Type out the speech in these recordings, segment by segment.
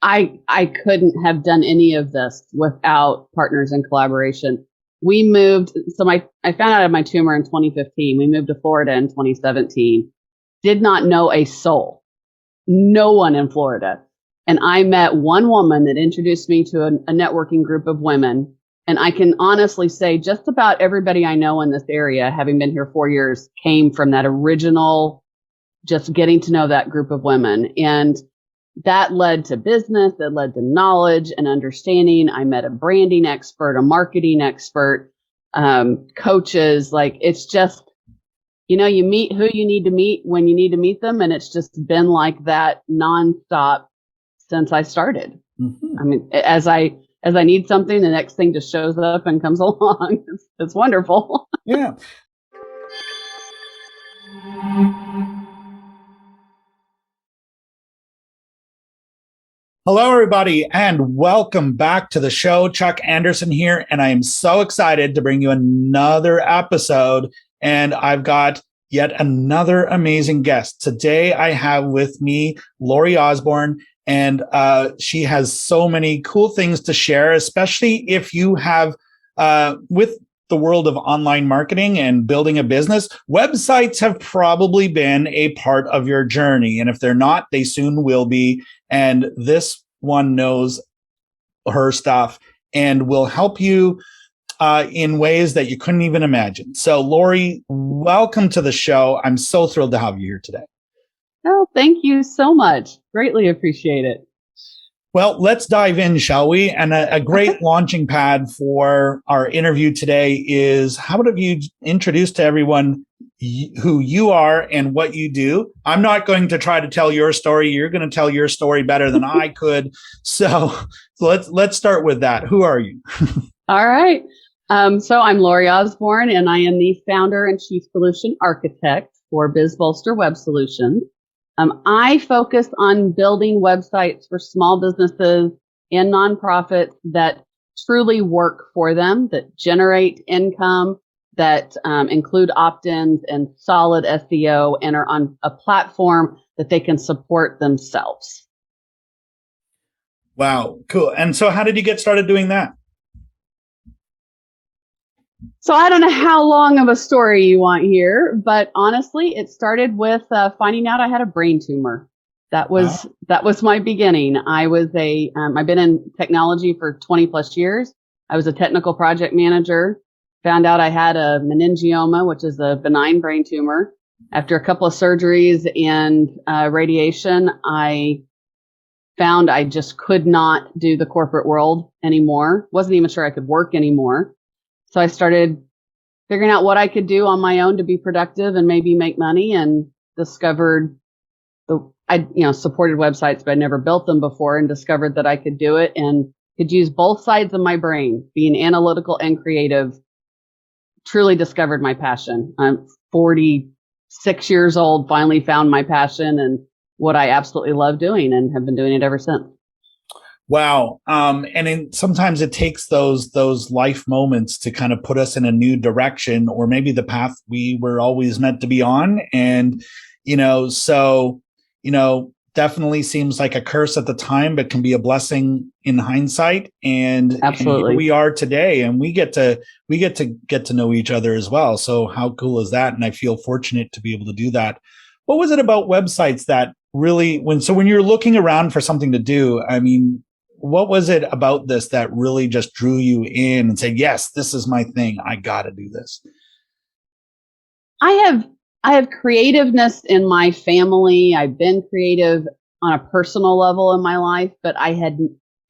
I couldn't have done any of this without partners in collaboration. We moved, I found out of my tumor in 2015. We moved to Florida in 2017. Did not know a soul, no one in Florida. And I met one woman that introduced me to a networking group of women. And I can honestly say just about everybody I know in this area, having been here 4 years, came from that original, just getting to know that group of women. And that led to business, that led to knowledge and understanding. I met a branding expert, a marketing expert, coaches. Like, it's just, you meet who you need to meet when you need to meet them. And it's just been like that nonstop since I started. Mm-hmm. I mean, as I need something, the next thing just shows up and comes along. It's wonderful. Yeah. Hello, everybody, and welcome back to the show. Chuck Anderson here, and I am so excited to bring you another episode. And I've got yet another amazing guest. Today, I have with me Lori Osborne, and she has so many cool things to share, especially if you have, with the world of online marketing and building a business, websites have probably been a part of your journey. And if they're not, they soon will be. And this one knows her stuff and will help you in ways that you couldn't even imagine. So, Lori, welcome to the show. I'm so thrilled to have you here today. Oh, thank you so much. Greatly appreciate it. Well, let's dive in, shall we? And a great launching pad for our interview today is, how about you introduce to everyone who you are and what you do? I'm not going to try to tell your story. You're going to tell your story better than I could. So let's start with that. Who are you? All right. So I'm Lori Osborne, and I am the founder and chief solution architect for BizBolster Web Solutions. I focus on building websites for small businesses and nonprofits that truly work for them, that generate income, that include opt-ins and solid SEO, and are on a platform that they can support themselves. Wow, cool. And so how did you get started doing that? So I don't know how long of a story you want here, but honestly, it started with finding out I had a brain tumor. That was my beginning. I've been in technology for 20 plus years. I was a technical project manager, found out I had a meningioma, which is a benign brain tumor. After a couple of surgeries and radiation, I found I just could not do the corporate world anymore. Wasn't even sure I could work anymore. So I started figuring out what I could do on my own to be productive and maybe make money, and discovered I supported websites, but I never built them before, and discovered that I could do it and could use both sides of my brain, being analytical and creative. Truly discovered my passion. I'm 46 years old, finally found my passion and what I absolutely love doing, and have been doing it ever since. Wow. Sometimes it takes those life moments to kind of put us in a new direction, or maybe the path we were always meant to be on. And, definitely seems like a curse at the time, but can be a blessing in hindsight. And absolutely, and here we are today, and we get to know each other as well. So how cool is that? And I feel fortunate to be able to do that. What was it about websites that really, when you're looking around for something to do, I mean, what was it about this that really just drew you in and said, yes, this is my thing. I got to do this? I have creativeness in my family. I've been creative on a personal level in my life, but I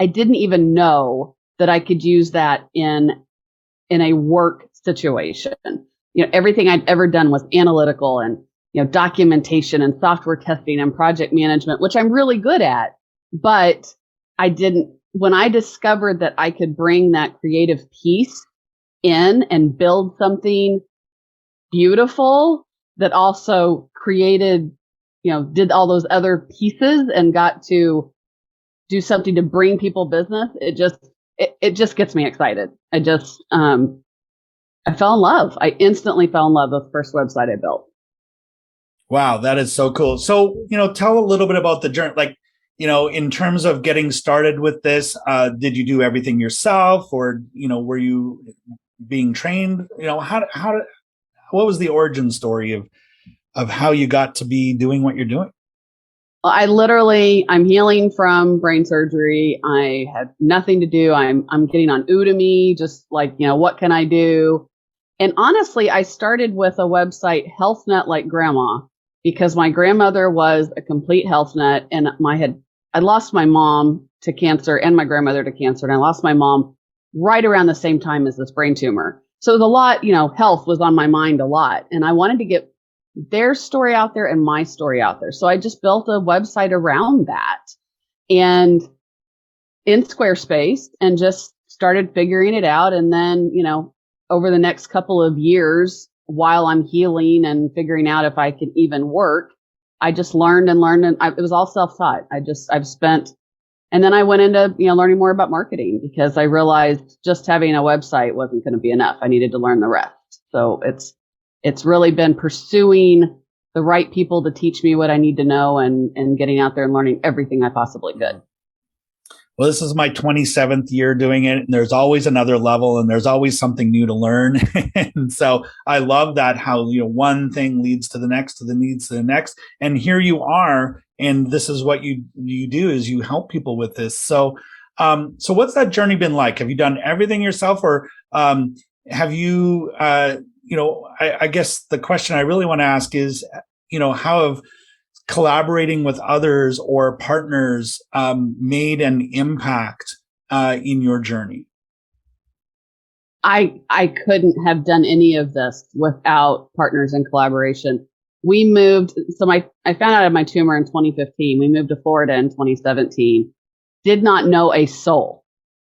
didn't even know that I could use that in a work situation. Everything I'd ever done was analytical and, documentation and software testing and project management, which I'm really good at. But when I discovered that I could bring that creative piece in and build something beautiful that also created, did all those other pieces and got to do something to bring people business, it just gets me excited. I fell in love. I instantly fell in love with the first website I built. Wow, that is so cool. So, tell a little bit about the journey. Like, in terms of getting started with this, did you do everything yourself, or were you being trained? What was the origin story of how you got to be doing what you're doing? Well, I'm healing from brain surgery. I had nothing to do. I'm getting on Udemy, just like, what can I do? And honestly, I started with a website, HealthNet Like Grandma, because my grandmother was a complete health nut, and I lost my mom to cancer and my grandmother to cancer, and I lost my mom right around the same time as this brain tumor. So it was a lot, health was on my mind a lot, and I wanted to get their story out there and my story out there. So I just built a website around that and in Squarespace, and just started figuring it out. And then, over the next couple of years, while I'm healing and figuring out if I could even work, I just learned and learned, and it was all self-taught. And then I went into, learning more about marketing, because I realized just having a website wasn't going to be enough. I needed to learn the rest. So it's really been pursuing the right people to teach me what I need to know, and getting out there and learning everything I possibly could. Well, this is my 27th year doing it, and there's always another level, and there's always something new to learn. And so I love that, how, one thing leads to the next, leads to the next. And here you are, and this is what you do, is you help people with this. So, so what's that journey been like? Have you done everything yourself, or have you, I guess the question I really want to ask is, how have collaborating with others or partners made an impact in your journey? I couldn't have done any of this without partners and collaboration. We moved, I found out of my tumor in 2015. We moved to Florida in 2017. Did not know a soul,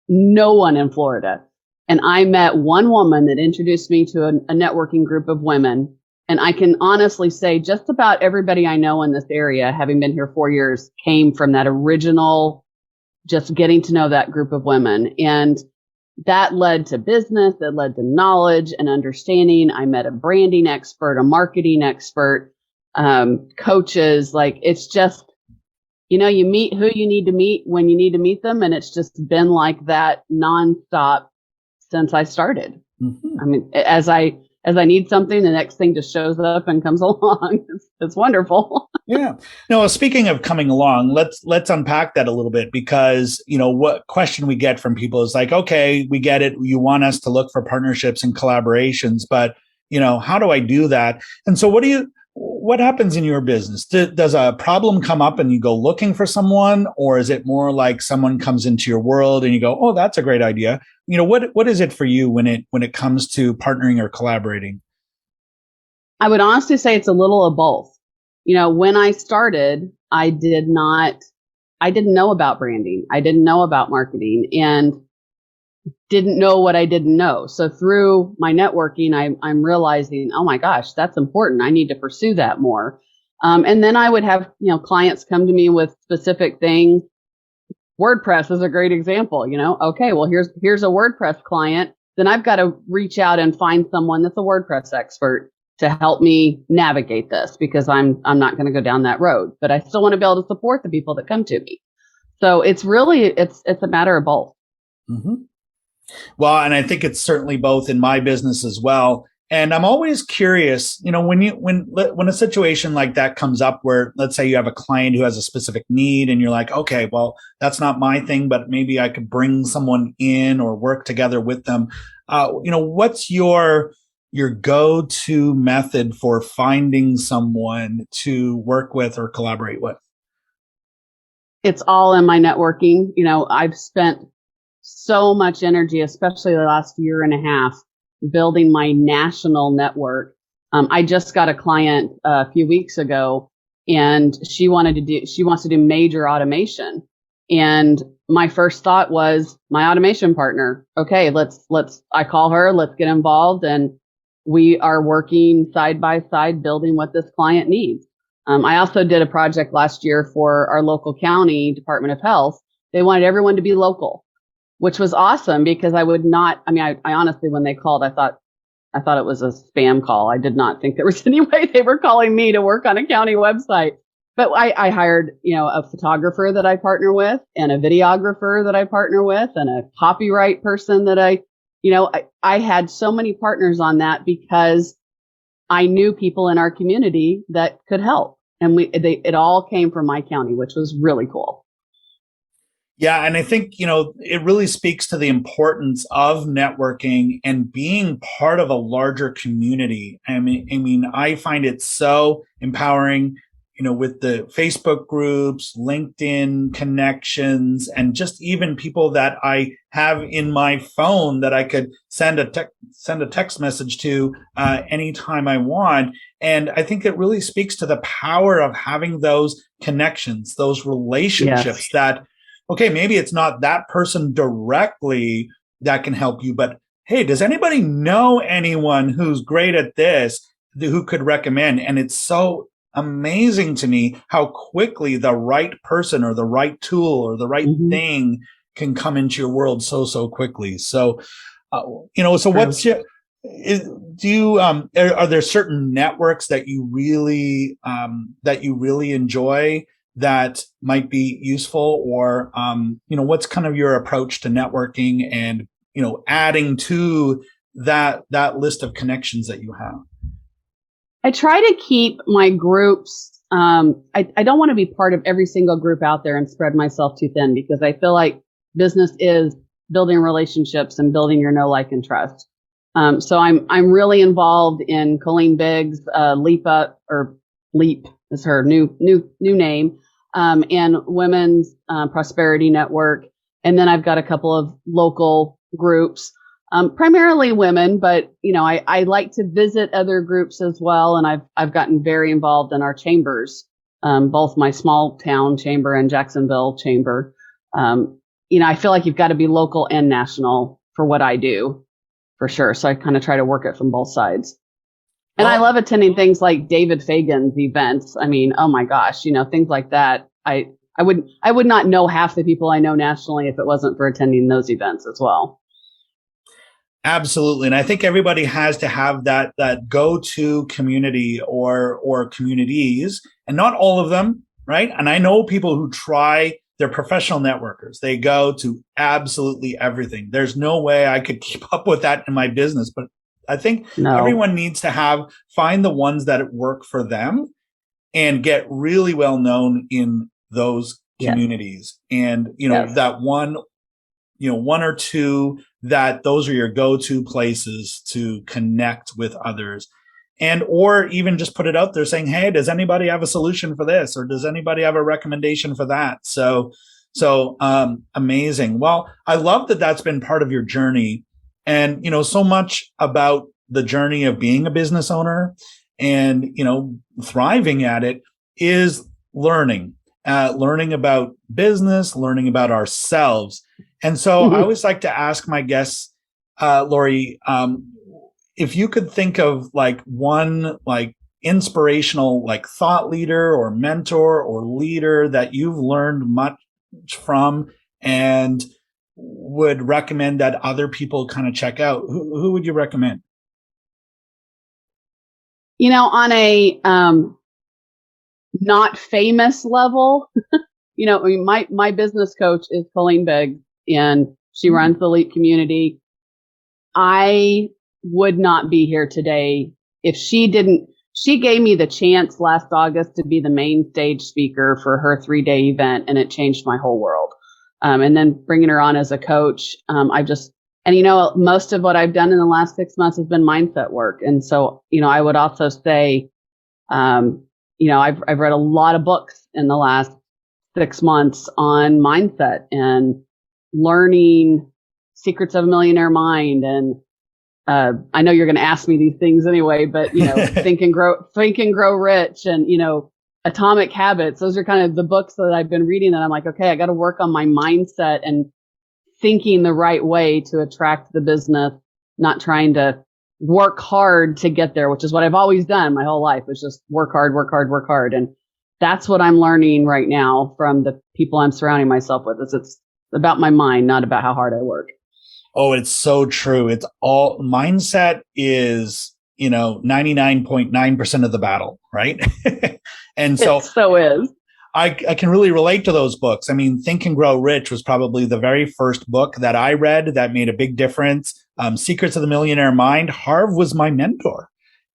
no one in Florida. And I met one woman that introduced me to a networking group of women. And I can honestly say just about everybody I know in this area, having been here 4 years, came from that original, just getting to know that group of women. And that led to business, that led to knowledge and understanding. I met a branding expert, a marketing expert, coaches. Like, it's just, you meet who you need to meet when you need to meet them. And it's just been like that nonstop since I started. Mm-hmm. I mean, as I need something, the next thing just shows up and comes along. It's wonderful. Yeah. No, speaking of coming along, let's unpack that a little bit, because, what question we get from people is like, okay, we get it. You want us to look for partnerships and collaborations, but, how do I do that? And so what happens in your business? Does a problem come up and you go looking for someone, or is it more like someone comes into your world and you go, oh, that's a great idea? What is it for you when it comes to partnering or collaborating? I would honestly say it's a little of both. When I started, I didn't know about branding. I didn't know about marketing, and didn't know what I didn't know. So through my networking, I'm realizing, oh my gosh, that's important. I need to pursue that more. And then I would have, clients come to me with specific things. WordPress is a great example. Okay, well, here's a WordPress client. Then I've got to reach out and find someone that's a WordPress expert to help me navigate this, because I'm not going to go down that road, but I still want to be able to support the people that come to me. So it's really, it's a matter of both. Mm-hmm. Well, and I think it's certainly both in my business as well. And I'm always curious, when a situation like that comes up, where let's say you have a client who has a specific need and you're like, okay, well, that's not my thing, but maybe I could bring someone in or work together with them. What's your go-to method for finding someone to work with or collaborate with? It's all in my networking. I've spent so much energy, especially the last year and a half, building my national network. I just got a client a few weeks ago, and she wants to do major automation. And my first thought was my automation partner. Okay, I call her, let's get involved. And we are working side by side, building what this client needs. I also did a project last year for our local county Department of Health. They wanted everyone to be local, which was awesome, because I honestly, when they called, I thought it was a spam call. I did not think there was any way they were calling me to work on a county website. but I hired, a photographer that I partner with and a videographer that I partner with and a copyright person that I had so many partners on that because I knew people in our community that could help. And it all came from my county, which was really cool. Yeah. And I think, it really speaks to the importance of networking and being part of a larger community. I find it so empowering, with the Facebook groups, LinkedIn connections, and just even people that I have in my phone that I could send a text message to anytime I want. And I think it really speaks to the power of having those connections, those relationships that, okay, maybe it's not that person directly that can help you, but hey, does anybody know anyone who's great at this who could recommend? And it's so amazing to me how quickly the right person or the right tool or the right thing can come into your world so quickly. So, so what's your, are there certain networks that you really enjoy that might be useful, or, what's kind of your approach to networking and, adding to that list of connections that you have? I try to keep my groups. I don't want to be part of every single group out there and spread myself too thin, because I feel like business is building relationships and building your know, like, and trust. So I'm really involved in Colleen Biggs, Leap is her new name, and Women's Prosperity Network. And then I've got a couple of local groups. Primarily women, but I like to visit other groups as well, and I've gotten very involved in our chambers, both my small town chamber and Jacksonville chamber. I feel like you've got to be local and national for what I do, for sure. So I kind of try to work it from both sides. And I love attending things like David Fagan's events. I mean, oh my gosh, things like that. I would not know half the people I know nationally if it wasn't for attending those events as well. Absolutely. And I think everybody has to have that go-to community or communities, and not all of them, right? And I know people who they're professional networkers. They go to absolutely everything. There's no way I could keep up with that in my business, but I think everyone needs to find the ones that work for them and get really well known in those communities. And, that one or two, that those are your go-to places to connect with others, or even just put it out there saying, hey, does anybody have a solution for this? Or does anybody have a recommendation for that? So amazing. Well, I love that that's been part of your journey, and, so much about the journey of being a business owner and, thriving at it is learning about business, learning about ourselves. And so I always like to ask my guests, Lori, if you could think of one inspirational thought leader or mentor or leader that you've learned much from and would recommend that other people kind of check out, who would you recommend? On a not famous level, my business coach is Colleen Biggs, and she runs the Leap community. I would not be here today if she didn't. She gave me the chance last August to be the main stage speaker for her 3-day event, and it changed my whole world. And then bringing her on as a coach, most of what I've done in the last 6 months has been mindset work. And so, I would also say, I've read a lot of books in the last 6 months on mindset and learning secrets of a millionaire mind. And I know you're going to ask me these things anyway, but Think and Grow Rich, and Atomic Habits. Those are kind of the books that I've been reading, and I'm like, okay, I got to work on my mindset and thinking the right way to attract the business, not trying to work hard to get there, which is what I've always done my whole life, was just work hard, work hard, work hard. And that's what I'm learning right now from the people I'm surrounding myself with. It's about my mind, not about how hard I work. Oh, it's so true. It's all mindset is 99.9% of the battle, right? And so It so is. I can really relate to those books. I mean, Think and Grow Rich was probably the very first book that I read that made a big difference. Secrets of the Millionaire Mind. Harv was my mentor.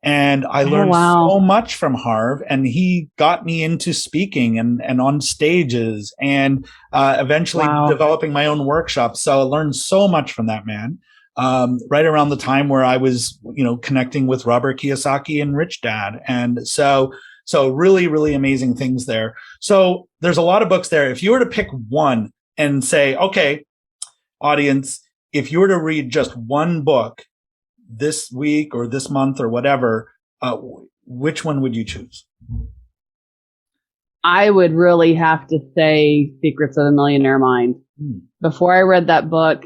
And I learned so much from Harv, and he got me into speaking and on stages and eventually developing my own workshops. So I learned so much from that man. Right around the time where I was, connecting with Robert Kiyosaki and Rich Dad. And so really, really amazing things there. So there's a lot of books there. If you were to pick one and say, okay, audience, if you were to read just one book this week or this month or whatever, which one would you choose? I would really have to say Secrets of the Millionaire Mind. Before I read that book,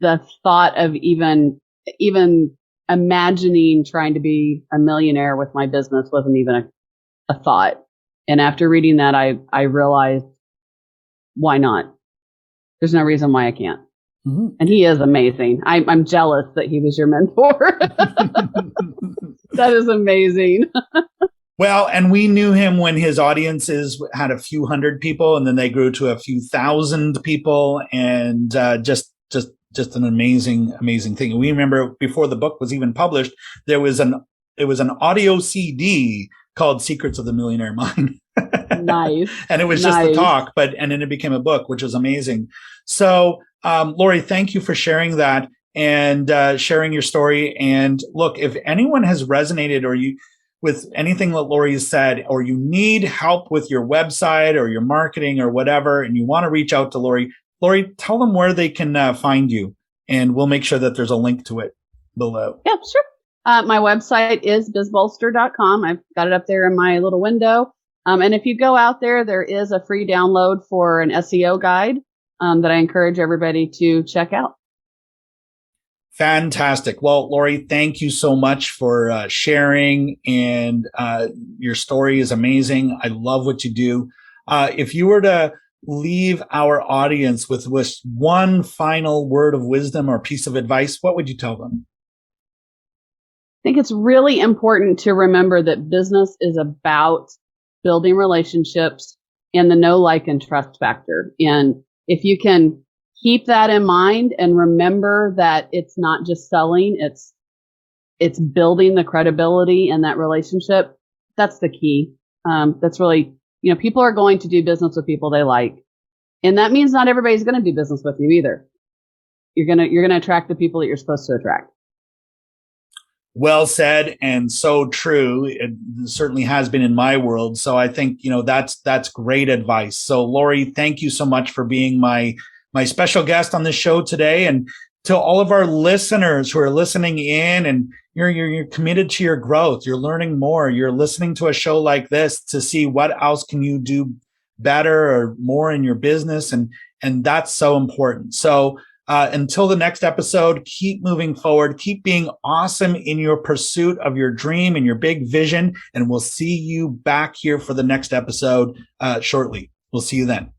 the thought of even imagining trying to be a millionaire with my business wasn't even a thought. And after reading that, I realized, why not? There's no reason why I can't. Mm-hmm. And he is amazing. I'm jealous that he was your mentor. That is amazing. Well, and we knew him when his audiences had a few hundred people, and then they grew to a few thousand people, and just an amazing thing. We remember before the book was even published, it was an audio CD called Secrets of the Millionaire Mind. Nice. And it was just the talk, and then it became a book, which was amazing. So, Lori, thank you for sharing that and sharing your story. And look, if anyone has resonated with anything that Lori has said, or you need help with your website or your marketing or whatever, and you want to reach out to Lori, tell them where they can find you, and we'll make sure that there's a link to it below. Yeah, sure. My website is bizbolster.com. I've got it up there in my little window. And if you go out there is a free download for an SEO guide that I encourage everybody to check out. Fantastic. Well, Lori, thank you so much for sharing, and your story is amazing. I love what you do. If you were to leave our audience with one final word of wisdom or piece of advice, what would you tell them? I think it's really important to remember that business is about building relationships and the know, like, and trust factor. And if you can keep that in mind and remember that it's not just selling, it's building the credibility in that relationship, that's the key. That's really, people are going to do business with people they like. And that means not everybody's going to do business with you either. You're going to attract the people that you're supposed to attract. Well said, and so true. It certainly has been in my world. So I think, that's great advice. So Lori, thank you so much for being my special guest on this show today. And to all of our listeners who are listening in, and you're committed to your growth, you're learning more, you're listening to a show like this to see what else can you do better or more in your business. And that's so important. So until the next episode, keep moving forward, keep being awesome in your pursuit of your dream and your big vision. And we'll see you back here for the next episode shortly. We'll see you then.